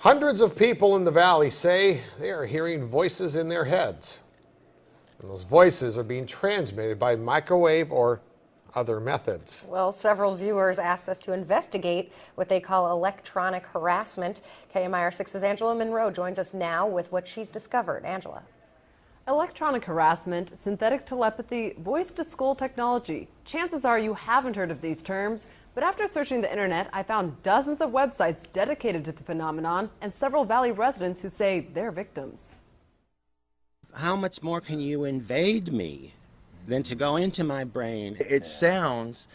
Hundreds of people in the valley say they are hearing voices in their heads. And those voices are being transmitted by microwave or other methods. Well, several viewers asked us to investigate what they call electronic harassment. KMIR 6's Angela Monroe joins us now with what she's discovered. Angela. Electronic harassment, synthetic telepathy, voice-to-skull technology. Chances are you haven't heard of these terms, but after searching the internet, I found dozens of websites dedicated to the phenomenon and several Valley residents who say they're victims. How much more can you invade me than to go into my brain? It sounds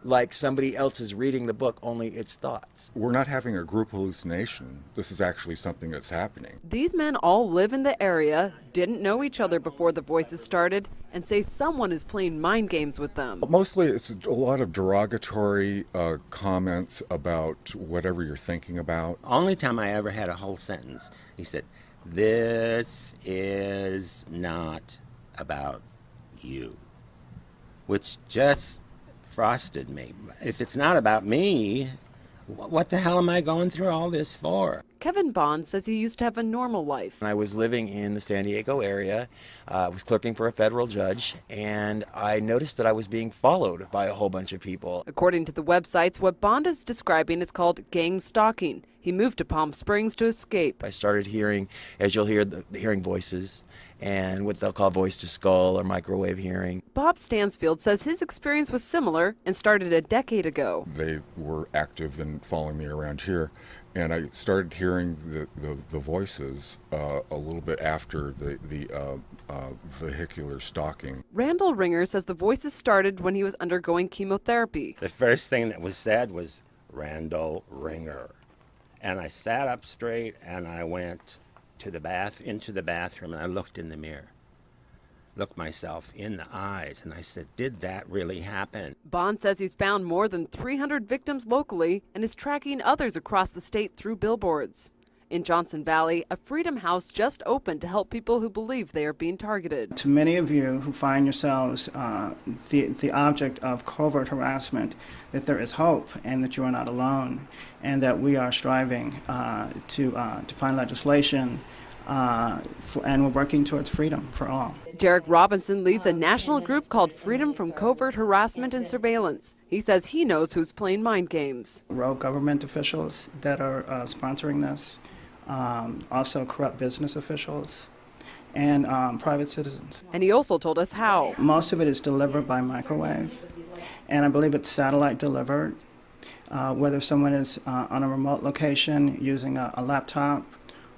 like somebody else is reading the book, only it's thoughts. We're not having a group hallucination. This is actually something that's happening. These men all live in the area, didn't know each other before the voices started, and say someone is playing mind games with them. Mostly it's a lot of derogatory comments about whatever you're thinking about. Only time I ever had a whole sentence, he said, "This is not about you," which just frosted me. If it's not about me, what the hell am I going through all this for? Kevin Bond says he used to have a normal life. I was living in the San Diego area, was clerking for a federal judge, and I noticed that I was being followed by a whole bunch of people. According to the websites, what Bond is describing is called gang stalking. He moved to Palm Springs to escape. I started hearing, as you'll hear, hearing voices and what they'll call voice to skull or microwave hearing. Bob Stansfield says his experience was similar and started a decade ago. They were active in following me around here, and I started hearing the voices a little bit after the vehicular stalking. Randall Ringer says the voices started when he was undergoing chemotherapy. The first thing that was said was Randall Ringer. And I sat up straight and I went to into the bathroom, and I looked in the mirror, looked myself in the eyes, and I said, did that really happen? Bond says he's found more than 300 victims locally and is tracking others across the state through billboards. In Johnson Valley, a Freedom House just opened to help people who believe they are being targeted. To many of you who find yourselves the object of covert harassment, that there is hope and that you are not alone, and that we are striving to find legislation and we're working towards freedom for all. Derek Robinson leads a national group called Freedom from Covert Harassment and Surveillance. He says he knows who's playing mind games. Rogue government officials that are sponsoring this, also corrupt business officials, and private citizens. And he also told us how. Most of it is delivered by microwave, and I believe it's satellite delivered, whether someone is on a remote location using a laptop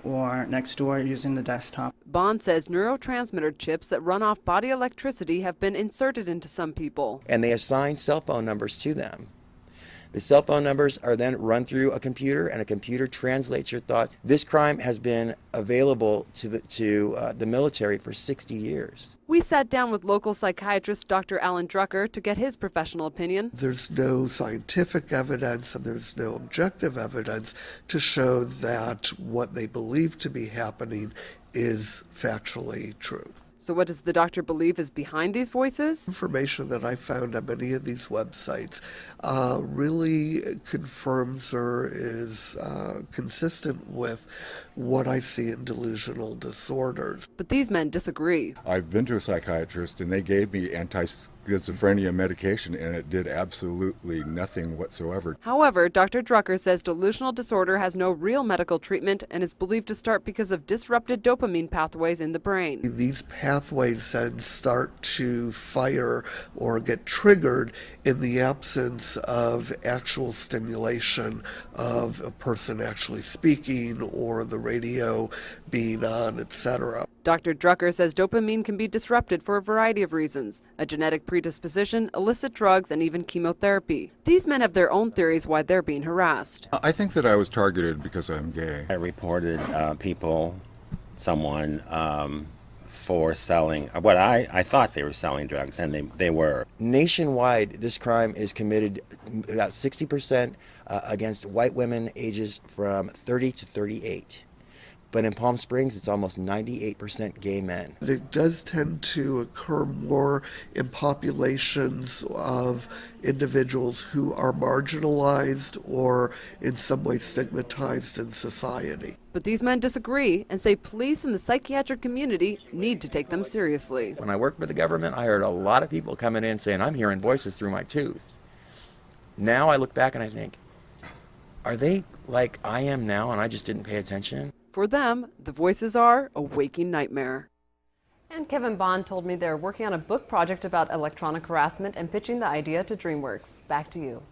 or next door using the desktop. Bond says neurotransmitter chips that run off body electricity have been inserted into some people. And they assign cell phone numbers to them. The cell phone numbers are then run through a computer, and a computer translates your thoughts. This crime has been available to the military for 60 years. We sat down with local psychiatrist Dr. Alan Drucker to get his professional opinion. There's no scientific evidence and there's no objective evidence to show that what they believe to be happening is factually true. So what does the doctor believe is behind these voices? Information that I found on many of these websites really confirms or is consistent with what I see in delusional disorders. But these men disagree. I've been to a psychiatrist and they gave me anti-schizophrenia medication and it did absolutely nothing whatsoever. However, Dr. Drucker says delusional disorder has no real medical treatment and is believed to start because of disrupted dopamine pathways in the brain. These pathways then start to fire or get triggered in the absence of actual stimulation of a person actually speaking or the radio being on, etc. Dr. Drucker says dopamine can be disrupted for a variety of reasons: a genetic predisposition, illicit drugs, and even chemotherapy. These men have their own theories why they're being harassed. I think that I was targeted because I'm gay. I reported someone for selling what I thought they were selling drugs, and they were. Nationwide, this crime is committed about 60% against white women ages from 30 to 38. But in Palm Springs, it's almost 98% gay men. But it does tend to occur more in populations of individuals who are marginalized or in some way stigmatized in society. But these men disagree and say police and the psychiatric community need to take them seriously. When I worked with the government, I heard a lot of people coming in saying, I'm hearing voices through my tooth. Now I look back and I think, are they like I am now and I just didn't pay attention? For them, the voices are a waking nightmare. And Kevin Bond told me they're working on a book project about electronic harassment and pitching the idea to DreamWorks. Back to you.